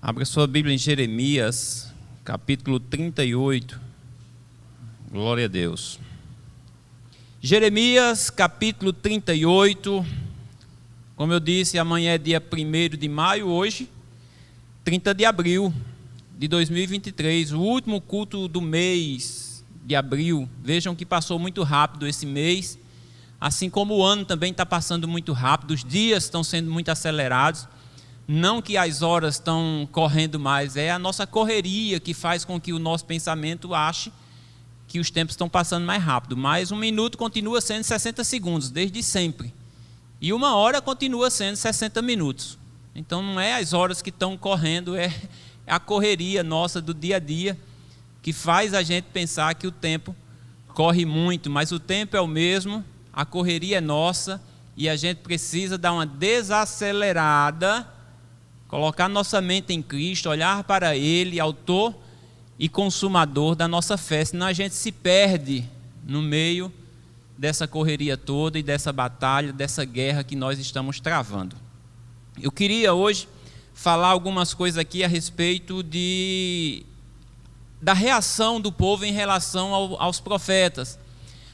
Abra sua Bíblia em Jeremias, capítulo 38. Glória a Deus. Jeremias, capítulo 38. Como eu disse, amanhã é dia 1º de maio, hoje, 30 de abril de 2023, o último culto do mês de abril. Vejam que passou muito rápido esse mês, assim como o ano também está passando muito rápido, os dias estão sendo muito acelerados. Não que as horas estão correndo mais, é a nossa correria que faz com que o nosso pensamento ache que os tempos estão passando mais rápido. Mas um minuto continua sendo 60 segundos, desde sempre. E uma hora continua sendo 60 minutos. Então não é as horas que estão correndo, é a correria nossa do dia a dia que faz a gente pensar que o tempo corre muito. Mas o tempo é o mesmo, a correria é nossa e a gente precisa dar uma desacelerada, colocar nossa mente em Cristo, olhar para Ele, autor e consumador da nossa fé, senão a gente se perde no meio dessa correria toda e dessa batalha, dessa guerra que nós estamos travando. Eu queria hoje falar algumas coisas aqui a respeito da reação do povo em relação aos profetas,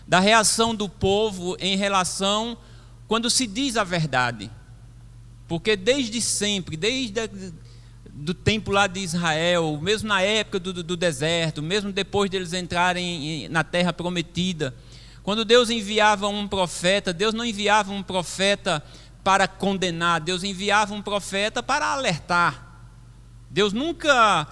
da reação do povo em relação quando se diz a verdade. Porque desde sempre, desde do tempo lá de Israel, mesmo na época do deserto, mesmo depois deles entrarem na terra prometida, quando Deus enviava um profeta, Deus não enviava um profeta para condenar, Deus enviava um profeta para alertar. Deus nunca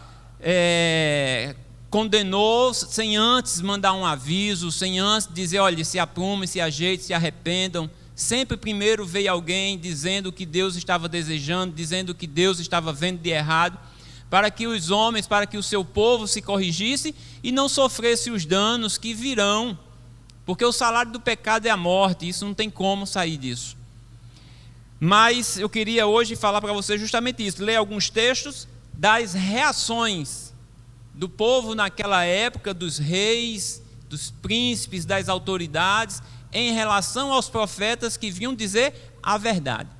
condenou sem antes mandar um aviso, sem antes dizer, olha, se aprumem, se ajeitem, se arrependam. Sempre primeiro veio alguém dizendo o que Deus estava desejando, dizendo o que Deus estava vendo de errado, para que os homens, para que o seu povo se corrigisse e não sofresse os danos que virão, porque o salário do pecado é a morte, isso não tem como sair disso. Mas eu queria hoje falar para você justamente isso, ler alguns textos das reações do povo naquela época, dos reis, dos príncipes, das autoridades, em relação aos profetas que vinham dizer a verdade.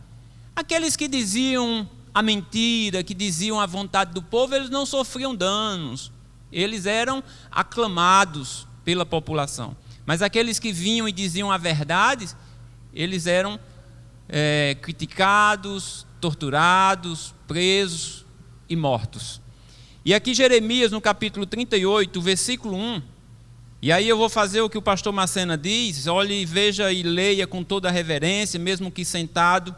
Aqueles que diziam a mentira, que diziam a vontade do povo, eles não sofriam danos, eles eram aclamados pela população. Mas aqueles que vinham e diziam a verdade, eles eram criticados, torturados, presos e mortos. E aqui Jeremias, no capítulo 38, versículo 1, e aí eu vou fazer o que o pastor Macena diz, olhe, veja e leia com toda a reverência, mesmo que sentado,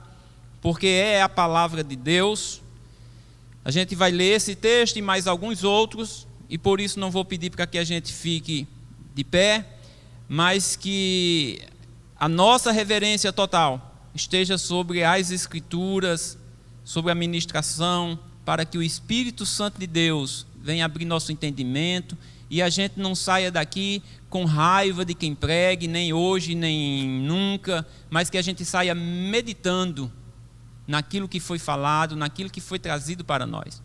porque é a palavra de Deus. A gente vai ler esse texto e mais alguns outros, e por isso não vou pedir para que a gente fique de pé, mas que a nossa reverência total esteja sobre as Escrituras, sobre a ministração, para que o Espírito Santo de Deus venha abrir nosso entendimento, e a gente não saia daqui com raiva de quem pregue, nem hoje, nem nunca, mas que a gente saia meditando naquilo que foi falado, naquilo que foi trazido para nós.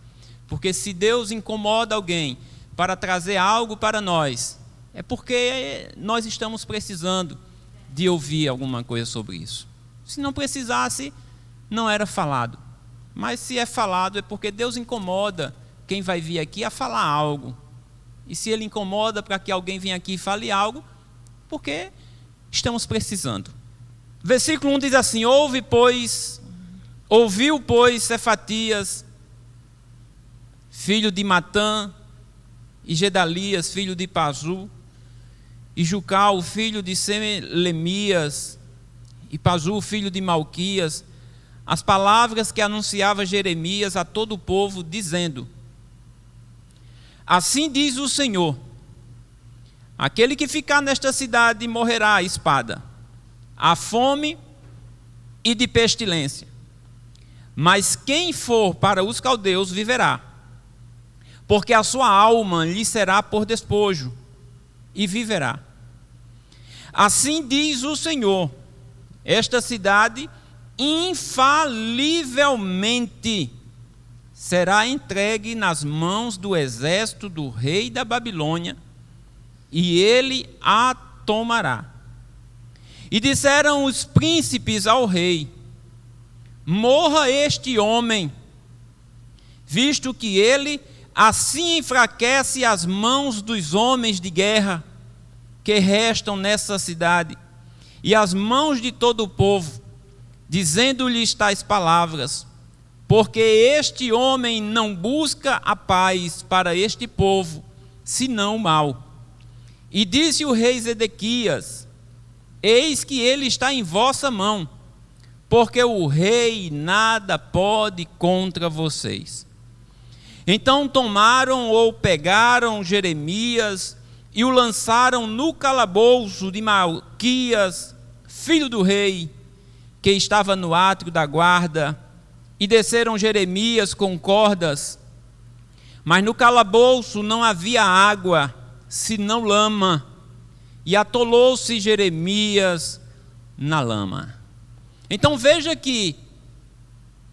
Porque se Deus incomoda alguém para trazer algo para nós, é porque nós estamos precisando de ouvir alguma coisa sobre isso. Se não precisasse, não era falado. Mas se é falado, é porque Deus incomoda quem vai vir aqui a falar algo. E se Ele incomoda para que alguém venha aqui e fale algo, porque estamos precisando. Versículo 1 diz assim, ouviu, pois, Cefatias, filho de Matã, e Gedalias, filho de Pazu, e Jucal, filho de Selemias, e Pazu, filho de Malquias, as palavras que anunciava Jeremias a todo o povo, dizendo, assim diz o Senhor, aquele que ficar nesta cidade morrerá à espada, à fome e de pestilência. Mas quem for para os caldeus viverá, porque a sua alma lhe será por despojo, e viverá. Assim diz o Senhor, esta cidade infalivelmente será entregue nas mãos do exército do rei da Babilônia, e ele a tomará. E disseram os príncipes ao rei, morra este homem, visto que ele assim enfraquece as mãos dos homens de guerra que restam nessa cidade, e as mãos de todo o povo, dizendo-lhes tais palavras: porque este homem não busca a paz para este povo, senão o mal. E disse o rei Zedequias: eis que ele está em vossa mão, porque o rei nada pode contra vocês. Então tomaram ou pegaram Jeremias e o lançaram no calabouço de Malquias, filho do rei, que estava no átrio da guarda, e desceram Jeremias com cordas, mas no calabouço não havia água, senão lama, e atolou-se Jeremias na lama. Então veja que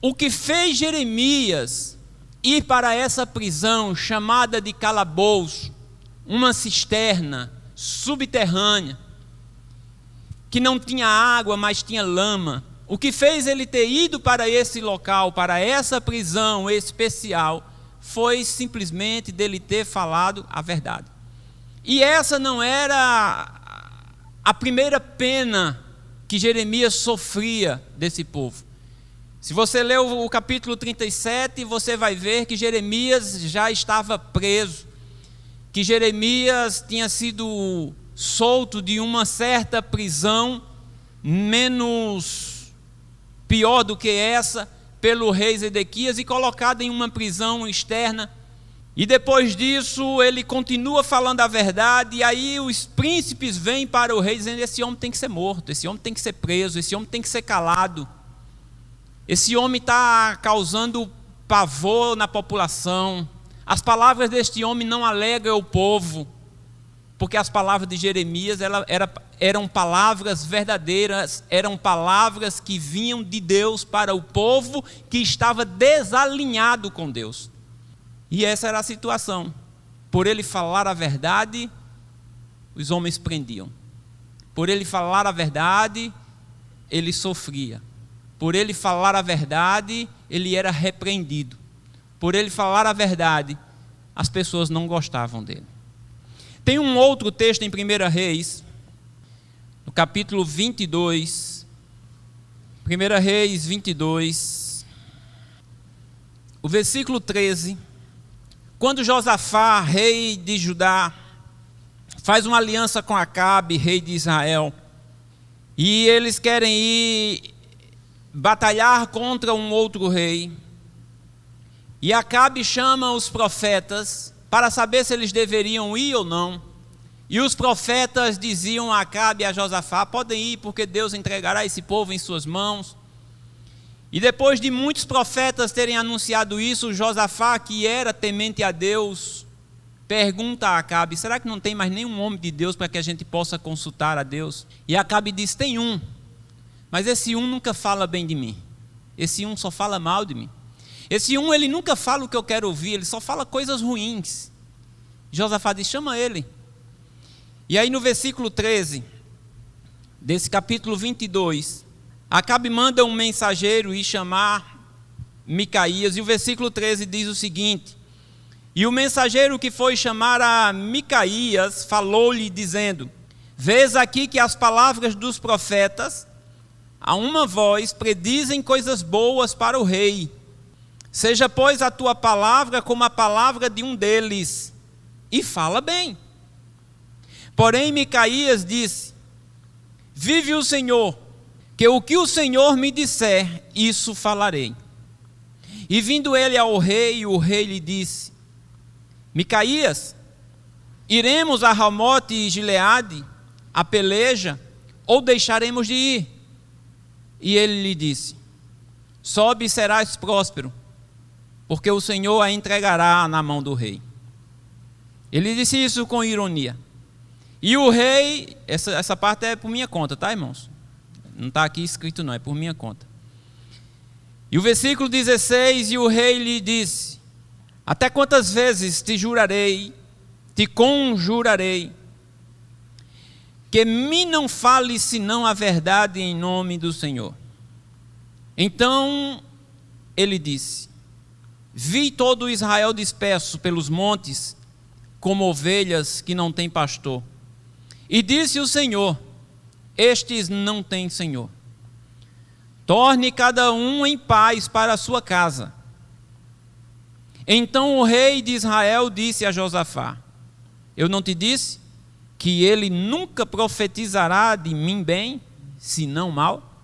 o que fez Jeremias ir para essa prisão chamada de calabouço, uma cisterna subterrânea, que não tinha água, mas tinha lama. O que fez ele ter ido para esse local, para essa prisão especial, foi simplesmente dele ter falado a verdade. E essa não era a primeira pena que Jeremias sofria desse povo. Se você ler o capítulo 37, você vai ver que Jeremias já estava preso, que Jeremias tinha sido solto de uma certa prisão, menos pior do que essa, pelo rei Zedequias, e colocado em uma prisão externa. E depois disso ele continua falando a verdade, e aí os príncipes vêm para o rei dizendo: esse homem tem que ser morto, esse homem tem que ser preso, esse homem tem que ser calado, esse homem está causando pavor na população, as palavras deste homem não alegram o povo, porque as palavras de Jeremias eram palavras verdadeiras, eram palavras que vinham de Deus para o povo que estava desalinhado com Deus. E essa era a situação. Por ele falar a verdade, os homens prendiam. Por ele falar a verdade, ele sofria. Por ele falar a verdade, ele era repreendido. Por ele falar a verdade, as pessoas não gostavam dele. Tem um outro texto em 1 Reis, no capítulo 22. 1 Reis 22, o versículo 13. Quando Josafá, rei de Judá, faz uma aliança com Acabe, rei de Israel, e eles querem ir batalhar contra um outro rei, e Acabe chama os profetas para saber se eles deveriam ir ou não. E os profetas diziam a Acabe e a Josafá: podem ir, porque Deus entregará esse povo em suas mãos. E depois de muitos profetas terem anunciado isso, Josafá, que era temente a Deus, pergunta a Acabe: será que não tem mais nenhum homem de Deus para que a gente possa consultar a Deus? E Acabe diz: tem um, mas esse um nunca fala bem de mim, esse um só fala mal de mim. Esse um, ele nunca fala o que eu quero ouvir, ele só fala coisas ruins. Josafá diz: chama ele. E aí no versículo 13, desse capítulo 22, Acabe manda um mensageiro ir chamar Micaías, e o versículo 13 diz o seguinte: e o mensageiro que foi chamar a Micaías falou-lhe dizendo: vês aqui que as palavras dos profetas, a uma voz, predizem coisas boas para o rei. Seja, pois, a tua palavra como a palavra de um deles, e fala bem. Porém Micaías disse: vive o Senhor, que o que o Senhor me disser, isso falarei. E vindo ele ao rei, o rei lhe disse: Micaías, iremos a Ramote e Gileade, a peleja, ou deixaremos de ir? E ele lhe disse: sobe e serás próspero, porque o Senhor a entregará na mão do rei. Ele disse isso com ironia. E o rei, essa parte é por minha conta, tá, irmãos? Não está aqui escrito não, é por minha conta. E o versículo 16, e o rei lhe disse: até quantas vezes te jurarei, te conjurarei, que me não fales senão a verdade em nome do Senhor? Então ele disse: vi todo Israel disperso pelos montes, como ovelhas que não têm pastor. E disse o Senhor: estes não têm Senhor. Torne cada um em paz para a sua casa. Então o rei de Israel disse a Josafá: eu não te disse que ele nunca profetizará de mim bem, senão mal?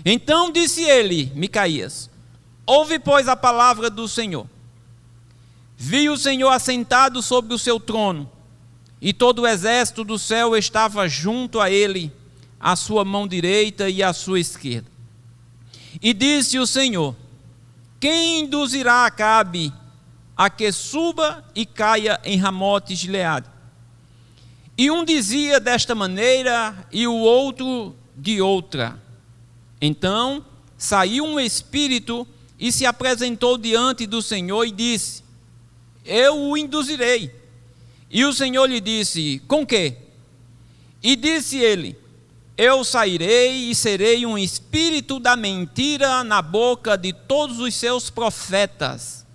Então disse ele, Micaías: ouve, pois, a palavra do Senhor. Vi o Senhor assentado sobre o seu trono, e todo o exército do céu estava junto a ele, à sua mão direita e à sua esquerda. E disse o Senhor: quem induzirá Acabe a que suba e caia em Ramote-Gileade? E um dizia desta maneira, e o outro de outra. Então saiu um espírito e se apresentou diante do Senhor e disse: eu o induzirei. E o Senhor lhe disse: com quê? E disse ele: eu sairei e serei um espírito da mentira na boca de todos os seus profetas.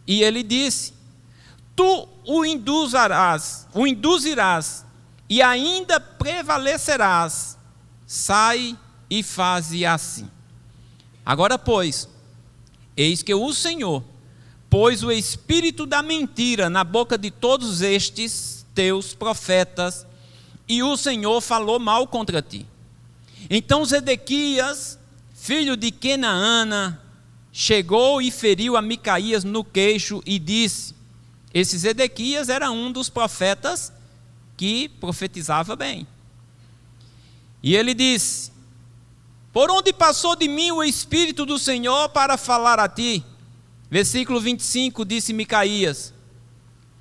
E ele disse: tu o induzirás, e ainda prevalecerás. Sai e faze assim. Agora, pois, eis que o Senhor pôs o espírito da mentira na boca de todos estes teus profetas, e o Senhor falou mal contra ti. Então Zedequias, filho de Kenaana, chegou e feriu a Micaías no queixo e disse: esse Zedequias era um dos profetas que profetizava bem. E ele disse: por onde passou de mim o Espírito do Senhor para falar a ti? Versículo 25, disse Micaías: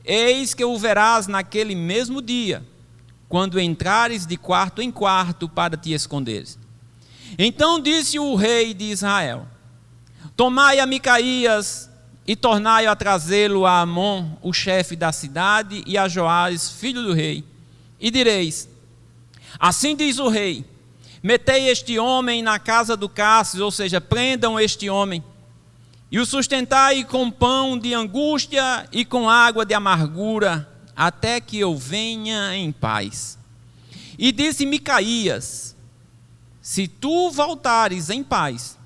eis que o verás naquele mesmo dia, quando entrares de quarto em quarto para te esconderes. Então disse o rei de Israel: tomai a Micaías e tornai-o a trazê-lo a Amon, o chefe da cidade, e a Joás, filho do rei. E direis: assim diz o rei: metei este homem na casa do cárcere, ou seja, prendam este homem, e o sustentai com pão de angústia e com água de amargura, até que eu venha em paz. E disse Micaías: se tu voltares em paz,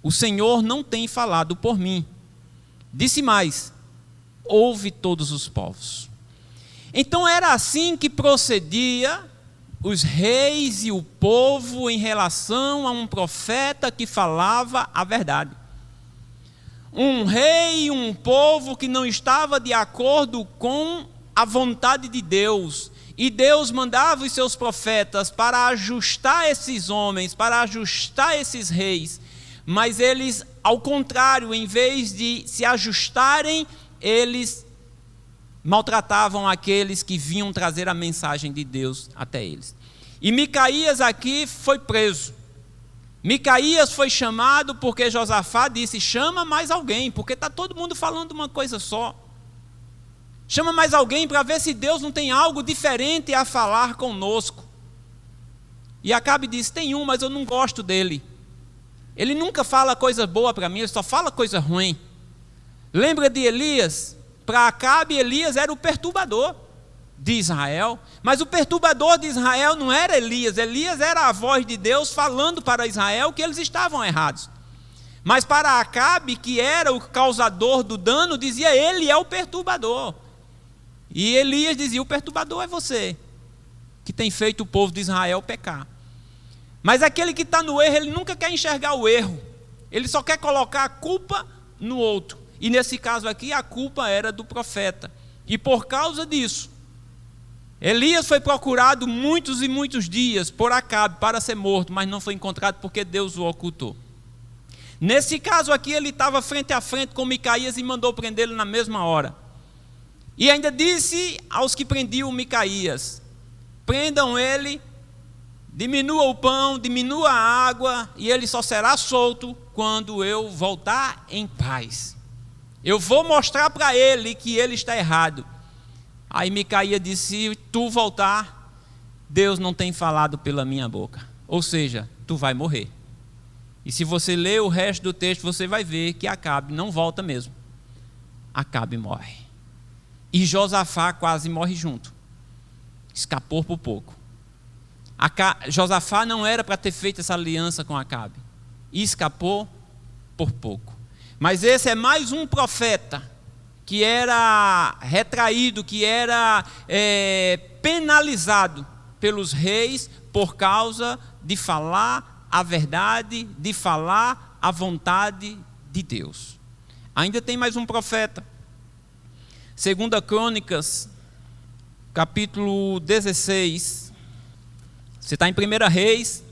o Senhor não tem falado por mim. Disse mais: ouve todos os povos. Então era assim que procedia os reis e o povo em relação a um profeta que falava a verdade. Um rei e um povo que não estava de acordo com a vontade de Deus. E Deus mandava os seus profetas para ajustar esses homens, para ajustar esses reis. Mas eles, ao contrário, em vez de se ajustarem, eles maltratavam aqueles que vinham trazer a mensagem de Deus até eles. E Micaías aqui foi preso. Micaías foi chamado porque Josafá disse: chama mais alguém, porque está todo mundo falando uma coisa só. Chama mais alguém para ver se Deus não tem algo diferente a falar conosco. E Acabe disse: tem um, mas eu não gosto dele. Ele nunca fala coisa boa para mim, ele só fala coisa ruim. Lembra de Elias? Para Acabe, Elias era o perturbador de Israel, mas o perturbador de Israel não era Elias. Elias era a voz de Deus falando para Israel que eles estavam errados. Mas para Acabe, que era o causador do dano, dizia: ele é o perturbador. E Elias dizia: o perturbador é você, que tem feito o povo de Israel pecar. Mas aquele que está no erro, ele nunca quer enxergar o erro, ele só quer colocar a culpa no outro. E nesse caso aqui, a culpa era do profeta. E por causa disso, Elias foi procurado muitos e muitos dias por Acabe para ser morto, mas não foi encontrado porque Deus o ocultou. Nesse caso aqui, ele estava frente a frente com Micaías e mandou prendê-lo na mesma hora. E ainda disse aos que prendiam Micaías: prendam ele, diminua o pão, diminua a água, e ele só será solto quando eu voltar em paz. Eu vou mostrar para ele que ele está errado. Aí Micaías disse: se tu voltar, Deus não tem falado pela minha boca. Ou seja, tu vai morrer. E se você ler o resto do texto, você vai ver que Acabe não volta mesmo. Acabe morre. E Josafá quase morre junto. Escapou por pouco. Josafá não era para ter feito essa aliança com Acabe. E escapou por pouco. Mas esse é mais um profeta que era retraído, que era penalizado pelos reis por causa de falar a verdade, de falar a vontade de Deus. Ainda tem mais um profeta. 2 Crônicas, capítulo 16. Você está em 1 Reis,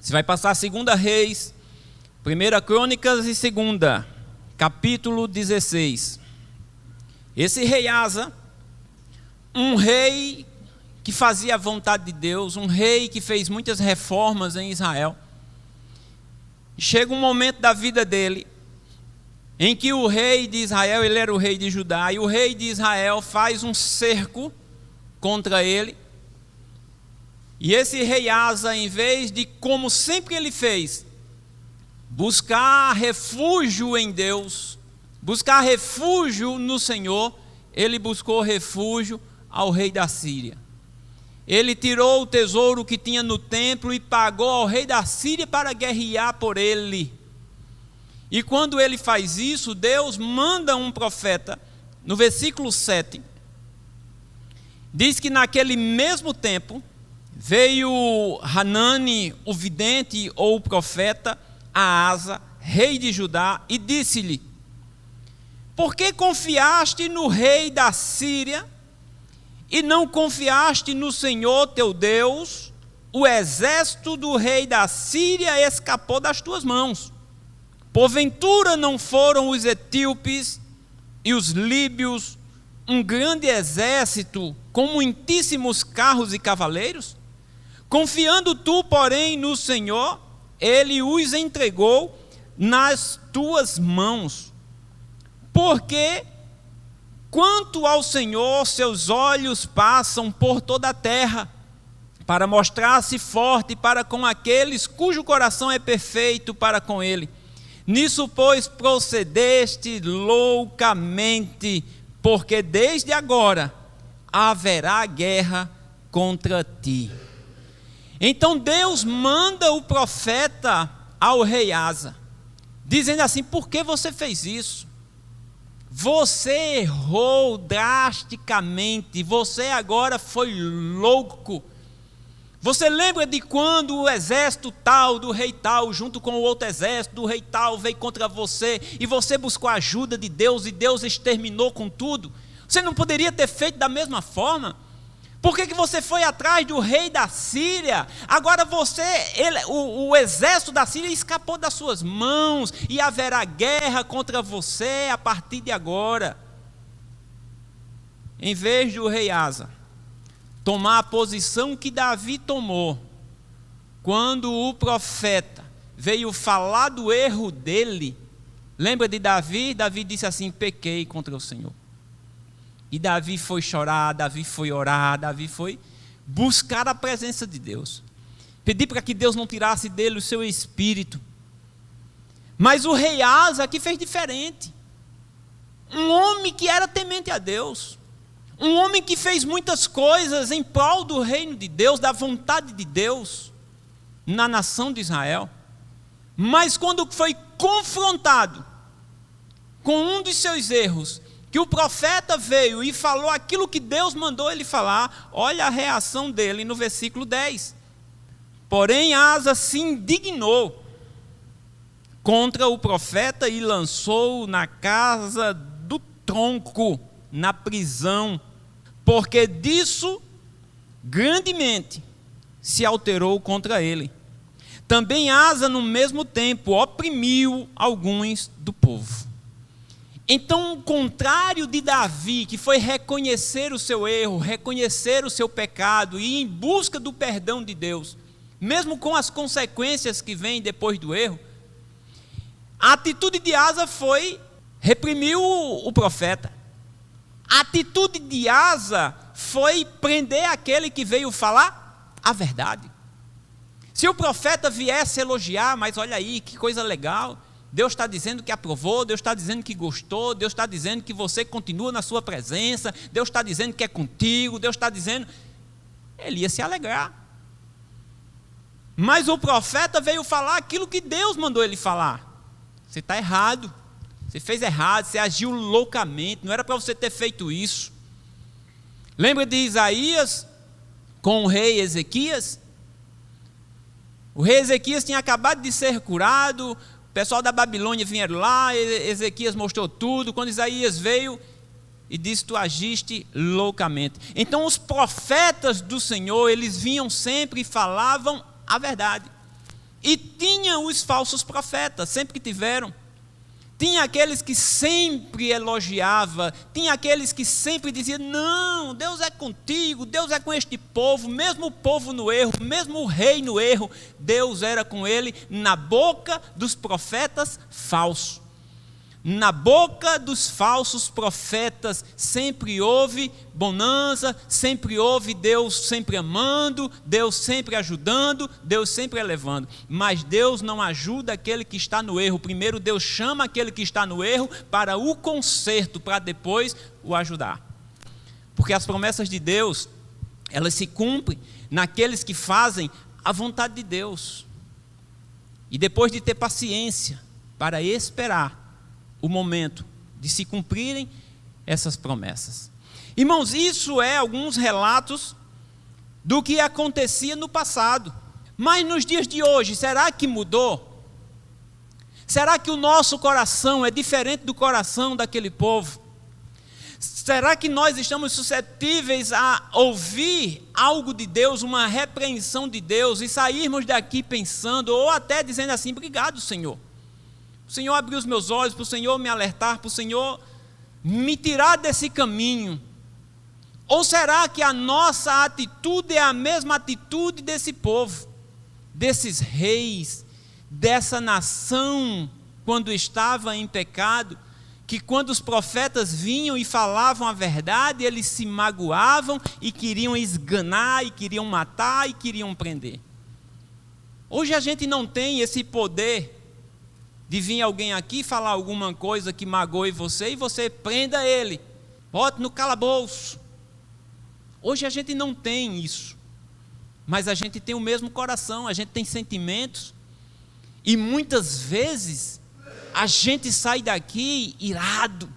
você vai passar 2 Reis, 1 Crônicas e 2, capítulo 16. Esse rei Asa, um rei que fazia a vontade de Deus, um rei que fez muitas reformas em Israel. Chega um momento da vida dele, em que o rei de Israel, ele era o rei de Judá, e o rei de Israel faz um cerco contra ele. E esse rei Asa, em vez de, como sempre ele fez, buscar refúgio em Deus, buscar refúgio no Senhor, ele buscou refúgio ao rei da Síria. Ele tirou o tesouro que tinha no templo e pagou ao rei da Síria para guerrear por ele. E quando ele faz isso, Deus manda um profeta, no versículo 7, diz que naquele mesmo tempo, veio Hanani, o vidente ou o profeta, a Asa, rei de Judá, e disse-lhe: por que confiaste no rei da Síria e não confiaste no Senhor teu Deus? O exército do rei da Síria escapou das tuas mãos. Porventura não foram os etíopes e os líbios um grande exército com muitíssimos carros e cavaleiros? Confiando tu, porém, no Senhor, ele os entregou nas tuas mãos. Porque, quanto ao Senhor, seus olhos passam por toda a terra, para mostrar-se forte para com aqueles cujo coração é perfeito para com ele. Nisso, pois, procedeste loucamente, porque desde agora haverá guerra contra ti. Então Deus manda o profeta ao rei Asa, dizendo assim: por que você fez isso? Você errou drasticamente, você agora foi louco. Você lembra de quando o exército tal, do rei tal, junto com o outro exército do rei tal, veio contra você, e você buscou a ajuda de Deus, e Deus exterminou com tudo? Você não poderia ter feito da mesma forma? Por que você foi atrás do rei da Síria? Agora o exército da Síria escapou das suas mãos, e haverá guerra contra você a partir de agora. Em vez do rei Asa tomar a posição que Davi tomou, quando o profeta veio falar do erro dele, lembra de Davi? Davi disse assim: pequei contra o Senhor. E Davi foi chorar, Davi foi orar, Davi foi buscar a presença de Deus, pedir para que Deus não tirasse dele o seu espírito. Mas o rei Asa aqui fez diferente. Um homem que era temente a Deus, um homem que fez muitas coisas em prol do reino de Deus, da vontade de Deus na nação de Israel. Mas quando foi confrontado com um dos seus erros, que o profeta veio e falou aquilo que Deus mandou ele falar, olha a reação dele no versículo 10. Porém Asa se indignou contra o profeta e lançou-o na casa do tronco, na prisão, porque disso grandemente se alterou contra ele. Também Asa, no mesmo tempo, oprimiu alguns do povo. Então, o contrário de Davi, que foi reconhecer o seu erro, reconhecer o seu pecado e ir em busca do perdão de Deus, mesmo com as consequências que vêm depois do erro, a atitude de Asa foi reprimir o profeta. A atitude de Asa foi prender aquele que veio falar a verdade. Se o profeta viesse elogiar, mas olha aí, que coisa legal, Deus está dizendo que aprovou, Deus está dizendo que gostou, Deus está dizendo que você continua na sua presença, Deus está dizendo que é contigo, Deus está dizendo... Ele ia se alegrar. Mas o profeta veio falar aquilo que Deus mandou ele falar. Você está errado, você fez errado, você agiu loucamente, não era para você ter feito isso. Lembra de Isaías com o rei Ezequias? O rei Ezequias tinha acabado de ser curado, o pessoal da Babilônia vieram lá, Ezequias mostrou tudo. Quando Isaías veio e disse: tu agiste loucamente. Então os profetas do Senhor, eles vinham sempre e falavam a verdade. E tinha os falsos profetas, sempre que tiveram. Tinha aqueles que sempre elogiavam, tinha aqueles que sempre diziam: não, Deus é contigo, Deus é com este povo, mesmo o povo no erro, mesmo o rei no erro, Deus era com ele, na boca dos profetas falsos. Na boca dos falsos profetas sempre houve bonança, sempre houve Deus sempre amando, Deus sempre ajudando, Deus sempre elevando. Mas Deus não ajuda aquele que está no erro. Primeiro Deus chama aquele que está no erro para o conserto, para depois o ajudar. Porque as promessas de Deus, elas se cumprem naqueles que fazem a vontade de Deus. E depois de ter paciência para esperar o momento de se cumprirem essas promessas. Irmãos, isso é alguns relatos do que acontecia no passado. Mas nos dias de hoje, será que mudou? Será que o nosso coração é diferente do coração daquele povo? Será que nós estamos suscetíveis a ouvir algo de Deus, uma repreensão de Deus, e sairmos daqui pensando, ou até dizendo assim: obrigado, Senhor. O Senhor abriu os meus olhos, para o Senhor me alertar, para o Senhor me tirar desse caminho. Ou será que a nossa atitude é a mesma atitude desse povo, desses reis, dessa nação, quando estava em pecado, que quando os profetas vinham e falavam a verdade, eles se magoavam e queriam esganar, e queriam matar, e queriam prender? Hoje a gente não tem esse poder de vir alguém aqui falar alguma coisa que magoe você e você prenda ele, bote no calabouço. Hoje a gente não tem isso, mas a gente tem o mesmo coração, a gente tem sentimentos, e muitas vezes a gente sai daqui irado,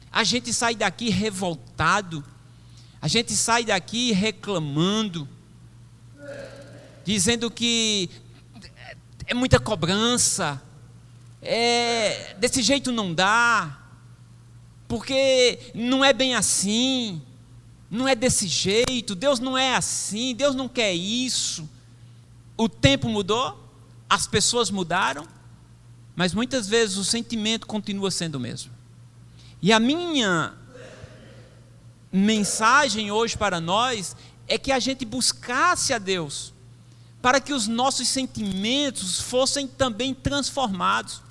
a gente sai daqui revoltado, a gente sai daqui reclamando, dizendo que é muita cobrança, desse jeito não dá, porque não é bem assim, não é desse jeito, Deus não é assim, Deus não quer isso. O tempo mudou, as pessoas mudaram, mas muitas vezes o sentimento continua sendo o mesmo. E a minha mensagem hoje para nós é que a gente buscasse a Deus, para que os nossos sentimentos fossem também transformados,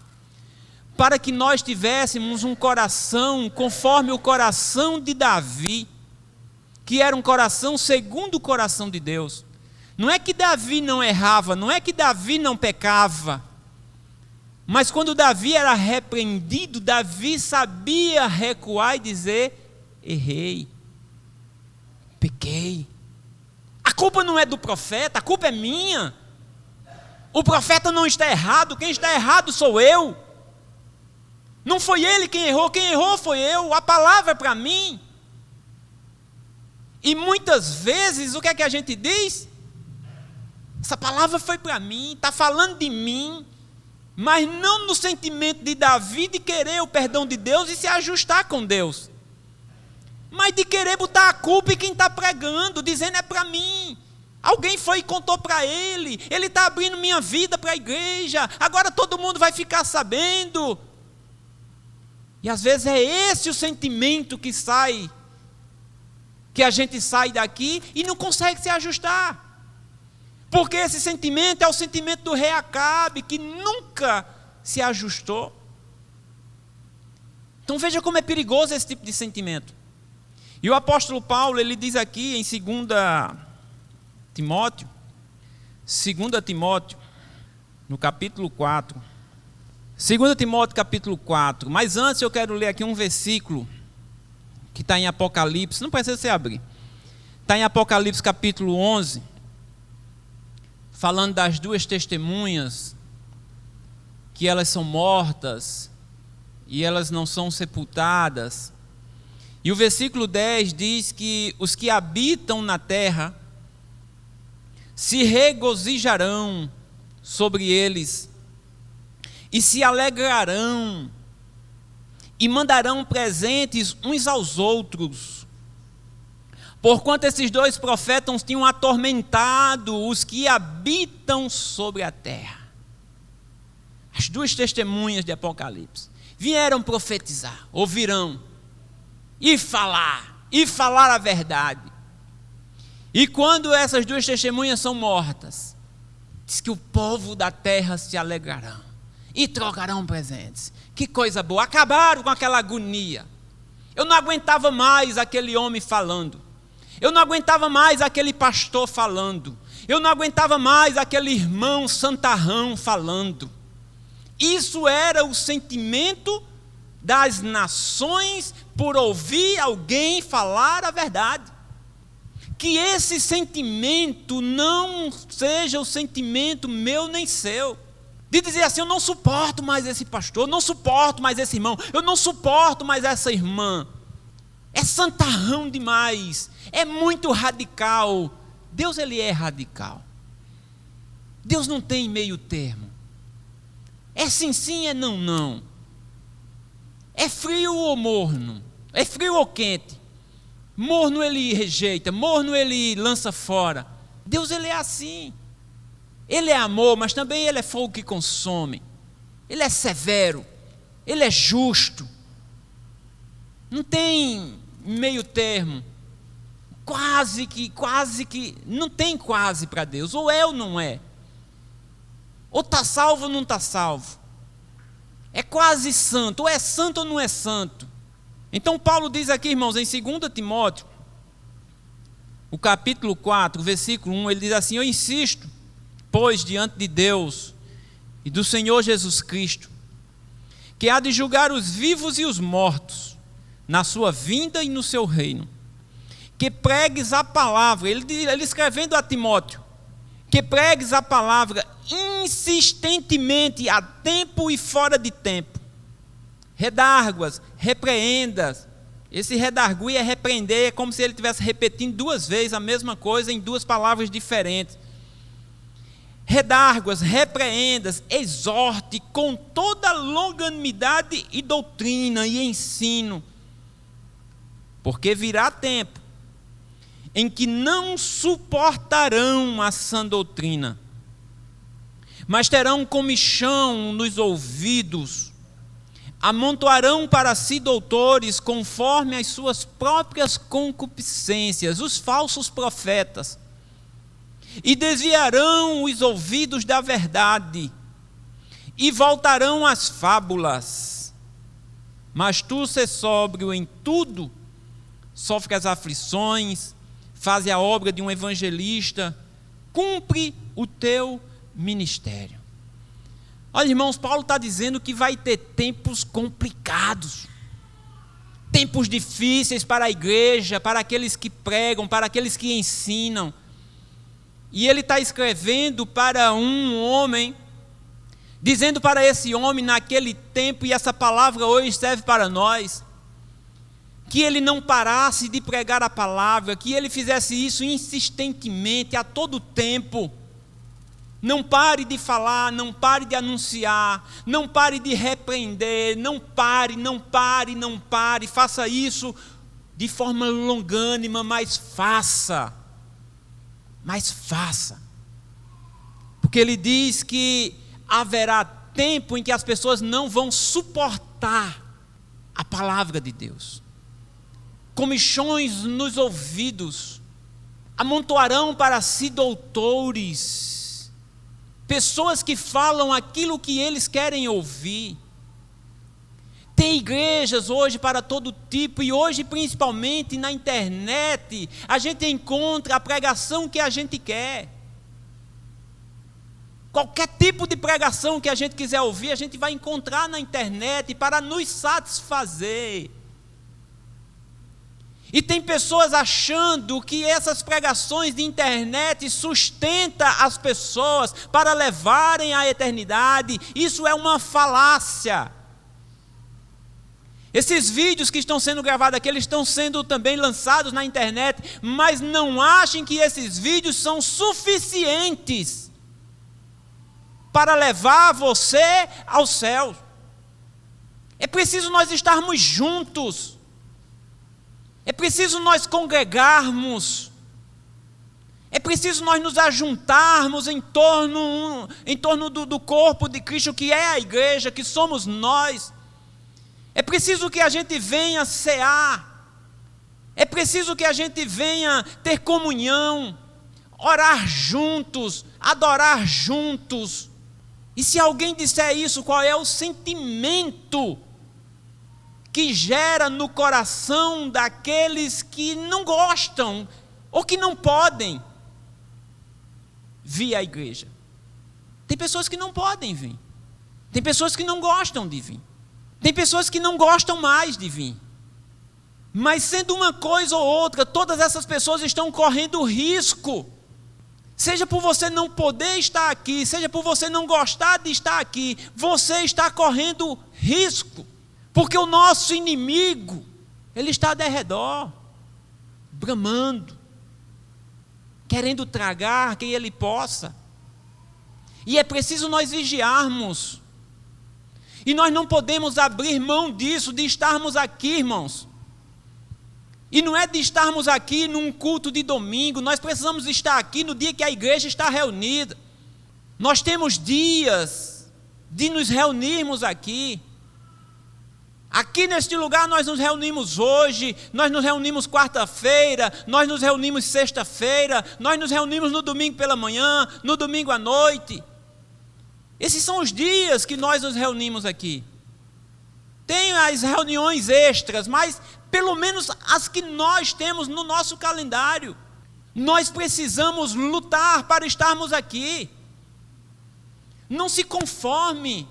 para que nós tivéssemos um coração conforme o coração de Davi, que era um coração segundo o coração de Deus. Não é que Davi não errava, não é que Davi não pecava, mas quando Davi era repreendido, Davi sabia recuar e dizer: errei, pequei. A culpa não é do profeta, a culpa é minha. O profeta não está errado, quem está errado sou eu. Não foi ele quem errou foi eu, a palavra é para mim. E muitas vezes, o que é que a gente diz? Essa palavra foi para mim, está falando de mim, mas não no sentimento de Davi de querer o perdão de Deus e se ajustar com Deus, mas de querer botar a culpa em quem está pregando, dizendo: é para mim. Alguém foi e contou para ele está abrindo minha vida para a igreja, agora todo mundo vai ficar sabendo. E às vezes é esse o sentimento que a gente sai daqui e não consegue se ajustar. Porque esse sentimento é o sentimento do rei Acabe, que nunca se ajustou. Então veja como é perigoso esse tipo de sentimento. E o apóstolo Paulo, ele diz aqui em 2 Timóteo, 2 Timóteo, no capítulo 4. 2 Timóteo, capítulo 4. Mas antes eu quero ler aqui um versículo que está em Apocalipse. Não precisa você abrir. Está em Apocalipse, capítulo 11. Falando das duas testemunhas, que elas são mortas e elas não são sepultadas. E o versículo 10 diz que os que habitam na terra se regozijarão sobre eles e se alegrarão e mandarão presentes uns aos outros, porquanto esses dois profetas tinham atormentado os que habitam sobre a terra. As duas testemunhas de Apocalipse vieram profetizar, ouvirão, e falar a verdade. E quando essas duas testemunhas são mortas, diz que o povo da terra se alegrarão e trocarão presentes. Que coisa boa, acabaram com aquela agonia. Eu não aguentava mais aquele homem falando, eu não aguentava mais aquele pastor falando, eu não aguentava mais aquele irmão santarrão falando. Isso era o sentimento das nações por ouvir alguém falar a verdade. Que esse sentimento não seja o sentimento meu nem seu, de dizer assim: eu não suporto mais esse pastor, eu não suporto mais esse irmão, eu não suporto mais essa irmã. É santarrão demais, é muito radical. Deus, ele é radical. Deus não tem meio termo. É sim, sim, é não, não. É frio ou morno? É frio ou quente? Morno ele rejeita, morno ele lança fora. Deus, ele é assim. Ele é amor, mas também ele é fogo que consome. Ele é severo, ele é justo. Não tem meio termo. Quase que, não tem quase para Deus. Ou é ou não é. Ou está salvo ou não está salvo. É quase santo, ou é santo ou não é santo. Então Paulo diz aqui, irmãos, em 2 Timóteo, o capítulo 4, versículo 1, ele diz assim: eu insisto, pois, diante de Deus e do Senhor Jesus Cristo, que há de julgar os vivos e os mortos, na sua vinda e no seu reino, que pregues a palavra, ele escrevendo a Timóteo, que pregues a palavra insistentemente, a tempo e fora de tempo, redarguas, repreendas. Esse redarguir é repreender, é como se ele estivesse repetindo duas vezes a mesma coisa em duas palavras diferentes. Redarguas, repreendas, exorte com toda longanimidade e doutrina e ensino, porque virá tempo em que não suportarão a sã doutrina, mas terão comichão nos ouvidos, amontoarão para si doutores conforme as suas próprias concupiscências, os falsos profetas, e desviarão os ouvidos da verdade, e voltarão às fábulas. Mas tu, sê sóbrio em tudo, sofre as aflições, faz a obra de um evangelista, cumpre o teu ministério. Olha, irmãos, Paulo está dizendo que vai ter tempos complicados, tempos difíceis para a igreja, para aqueles que pregam, para aqueles que ensinam. E ele está escrevendo para um homem, dizendo para esse homem naquele tempo, e essa palavra hoje serve para nós, que ele não parasse de pregar a palavra, que ele fizesse isso insistentemente, a todo tempo. Não pare de falar, não pare de anunciar, não pare de repreender, não pare, faça isso de forma longânima, mas faça. Porque ele diz que haverá tempo em que as pessoas não vão suportar a palavra de Deus. Comichões nos ouvidos, amontoarão para si doutores, pessoas que falam aquilo que eles querem ouvir. Tem igrejas hoje para todo tipo, e hoje principalmente na internet, a gente encontra a pregação que a gente quer. Qualquer tipo de pregação que a gente quiser ouvir, a gente vai encontrar na internet para nos satisfazer. E tem pessoas achando que essas pregações de internet sustentam as pessoas para levarem à eternidade. Isso é uma falácia. Esses vídeos que estão sendo gravados aqui, eles estão sendo também lançados na internet, mas não achem que esses vídeos são suficientes para levar você ao céu. É preciso nós estarmos juntos. É preciso nós congregarmos. É preciso nós nos ajuntarmos em torno do corpo de Cristo, que é a igreja, que somos nós. É preciso que a gente venha cear. É preciso que a gente venha ter comunhão, orar juntos, adorar juntos. E se alguém disser isso, qual é o sentimento que gera no coração daqueles que não gostam ou que não podem vir à igreja? Tem pessoas que não podem vir. Tem pessoas que não gostam de vir. Tem pessoas que não gostam mais de vir. Mas sendo uma coisa ou outra, todas essas pessoas estão correndo risco. Seja por você não poder estar aqui, seja por você não gostar de estar aqui, você está correndo risco. Porque o nosso inimigo, ele está ao derredor, bramando, querendo tragar quem ele possa. E é preciso nós vigiarmos. E nós não podemos abrir mão disso, de estarmos aqui, irmãos. E não é de estarmos aqui num culto de domingo, nós precisamos estar aqui no dia que a igreja está reunida. Nós temos dias de nos reunirmos aqui. Aqui neste lugar nós nos reunimos hoje, nós nos reunimos quarta-feira, nós nos reunimos sexta-feira, nós nos reunimos no domingo pela manhã, no domingo à noite. Esses são os dias que nós nos reunimos aqui. Tem as reuniões extras, mas pelo menos as que nós temos no nosso calendário. Nós precisamos lutar para estarmos aqui. Não se conforme.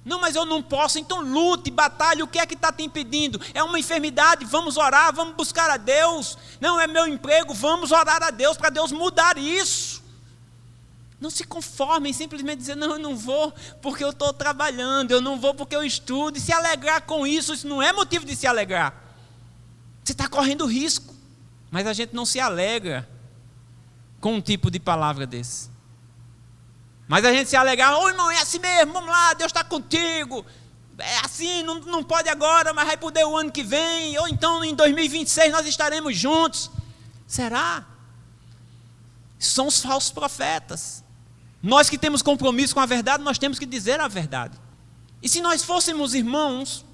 Não, mas eu não posso, então lute, batalhe, o que é que está te impedindo? É uma enfermidade, vamos orar, vamos buscar a Deus. Não, é meu emprego, vamos orar a Deus, para Deus mudar isso. Não se conformem, simplesmente dizer, não, eu não vou porque eu estou trabalhando, eu não vou porque eu estudo, e se alegrar com isso, isso não é motivo de se alegrar. Você está correndo risco, mas a gente não se alegra com um tipo de palavra desse. Mas a gente se alegar, ô irmão, é assim mesmo, vamos lá, Deus está contigo. É assim, não pode agora, mas vai poder o ano que vem, ou então em 2026 nós estaremos juntos. Será? São os falsos profetas. Nós que temos compromisso com a verdade, nós temos que dizer a verdade. E se nós fôssemos irmãos,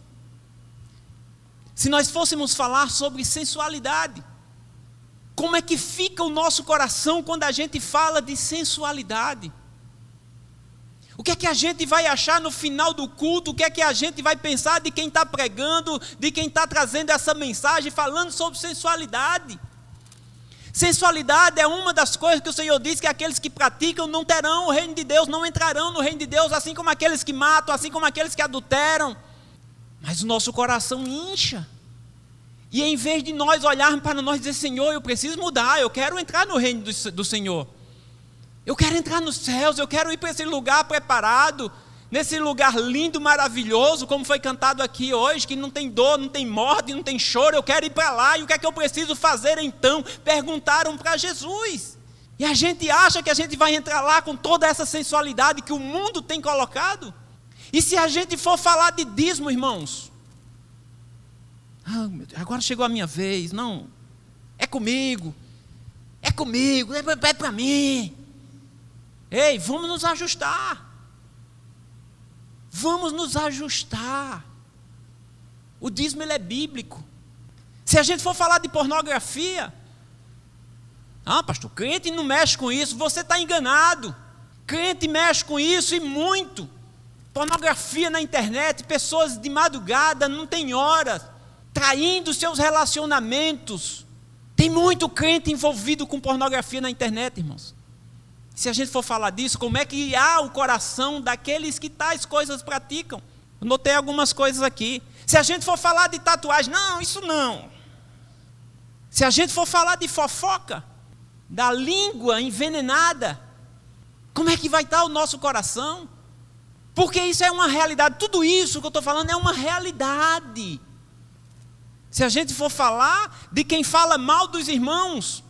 se nós fôssemos falar sobre sensualidade, como é que fica o nosso coração quando a gente fala de sensualidade? O que é que a gente vai achar no final do culto? O que é que a gente vai pensar de quem está pregando, de quem está trazendo essa mensagem, falando sobre sensualidade? Sensualidade é uma das coisas que o Senhor diz que aqueles que praticam não terão o reino de Deus, não entrarão no reino de Deus, assim como aqueles que matam, assim como aqueles que adulteram. Mas o nosso coração incha. E em vez de nós olharmos para nós e dizer, Senhor, eu preciso mudar, eu quero entrar no reino do Senhor. Eu quero entrar nos céus, eu quero ir para esse lugar preparado, nesse lugar lindo, maravilhoso, como foi cantado aqui hoje, que não tem dor, não tem morte, não tem choro, eu quero ir para lá, e o que é que eu preciso fazer então? Perguntaram para Jesus. E a gente acha que a gente vai entrar lá com toda essa sensualidade que o mundo tem colocado? E se a gente for falar de dízimo, irmãos? Ah, meu Deus, agora chegou a minha vez, não, é comigo, é para mim. Ei, vamos nos ajustar. Vamos nos ajustar. O dízimo ele é bíblico. Se a gente for falar de pornografia, pastor, crente não mexe com isso, você está enganado. Crente mexe com isso e muito. Pornografia na internet, pessoas de madrugada, não tem hora, traindo seus relacionamentos. Tem muito crente envolvido com pornografia na internet, irmãos. Se a gente for falar disso, como é que há o coração daqueles que tais coisas praticam? Eu notei algumas coisas aqui. Se a gente for falar de tatuagem, não, isso não. Se a gente for falar de fofoca, da língua envenenada, como é que vai estar o nosso coração? Porque isso é uma realidade. Tudo isso que eu estou falando é uma realidade. Se a gente for falar de quem fala mal dos irmãos,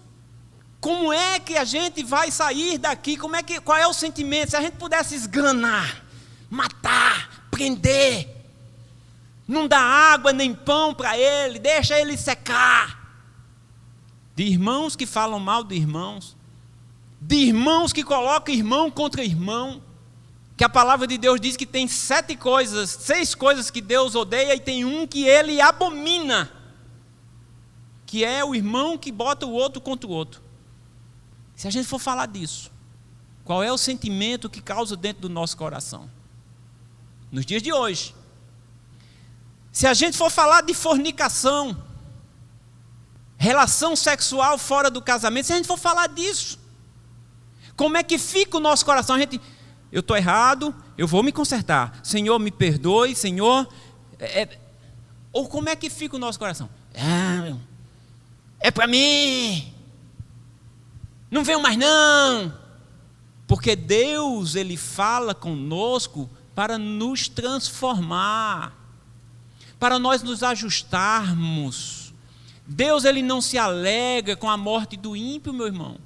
como é que a gente vai sair daqui? Qual é o sentimento? Se a gente pudesse esganar, matar, prender, não dá água nem pão para ele, deixa ele secar. De irmãos que falam mal de irmãos que colocam irmão contra irmão, que a palavra de Deus diz que tem 6 coisas que Deus odeia e tem um que ele abomina, que é o irmão que bota o outro contra o outro. Se a gente for falar disso, qual é o sentimento que causa dentro do nosso coração? Nos dias de hoje. Se a gente for falar de fornicação, relação sexual fora do casamento, se a gente for falar disso, como é que fica o nosso coração? Eu estou errado, eu vou me consertar. Senhor, me perdoe, Senhor. Ou como é que fica o nosso coração? É para mim. Não venho mais não. Porque Deus, Ele fala conosco para nos transformar, para nós nos ajustarmos. Deus, Ele não se alegra com a morte do ímpio, meu irmão.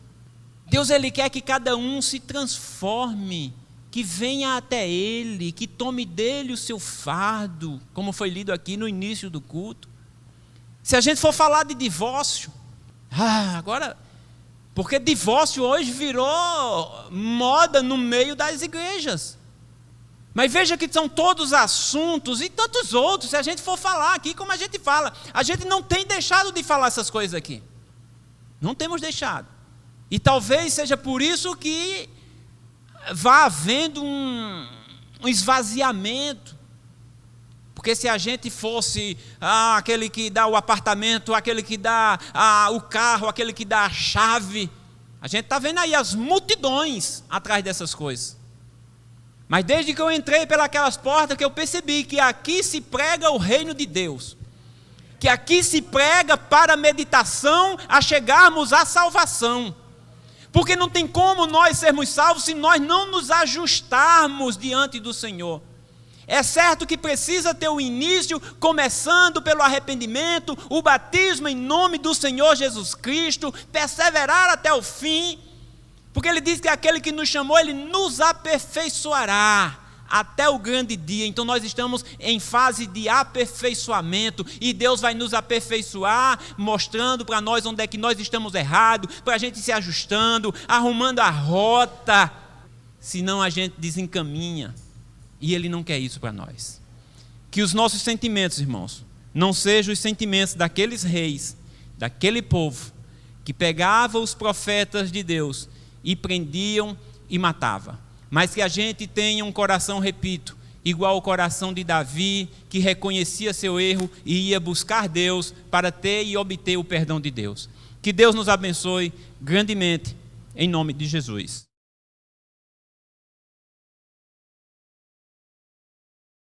Deus, Ele quer que cada um se transforme, que venha até Ele, que tome dele o seu fardo, como foi lido aqui no início do culto. Se a gente for falar de divórcio, agora, porque divórcio hoje virou moda no meio das igrejas. Mas veja que são todos assuntos e tantos outros, se a gente for falar aqui como a gente fala. A gente não tem deixado de falar essas coisas aqui. Não temos deixado. E talvez seja por isso que vá havendo um esvaziamento. Porque se a gente fosse aquele que dá o apartamento, aquele que dá o carro, aquele que dá a chave, a gente está vendo aí as multidões atrás dessas coisas. Mas desde que eu entrei pelas portas, que eu percebi que aqui se prega o reino de Deus, que aqui se prega para a meditação, a chegarmos à salvação. Porque não tem como nós sermos salvos se nós não nos ajustarmos diante do Senhor. É certo que precisa ter o início, começando pelo arrependimento, o batismo em nome do Senhor Jesus Cristo, perseverar até o fim, porque Ele diz que aquele que nos chamou, Ele nos aperfeiçoará até o grande dia. Então nós estamos em fase de aperfeiçoamento, e Deus vai nos aperfeiçoar, mostrando para nós onde é que nós estamos errados, para a gente se ajustando, arrumando a rota, senão a gente desencaminha. E Ele não quer isso para nós. Que os nossos sentimentos, irmãos, não sejam os sentimentos daqueles reis, daquele povo, que pegava os profetas de Deus e prendiam e matava. Mas que a gente tenha um coração, repito, igual ao coração de Davi, que reconhecia seu erro e ia buscar Deus para ter e obter o perdão de Deus. Que Deus nos abençoe grandemente, em nome de Jesus.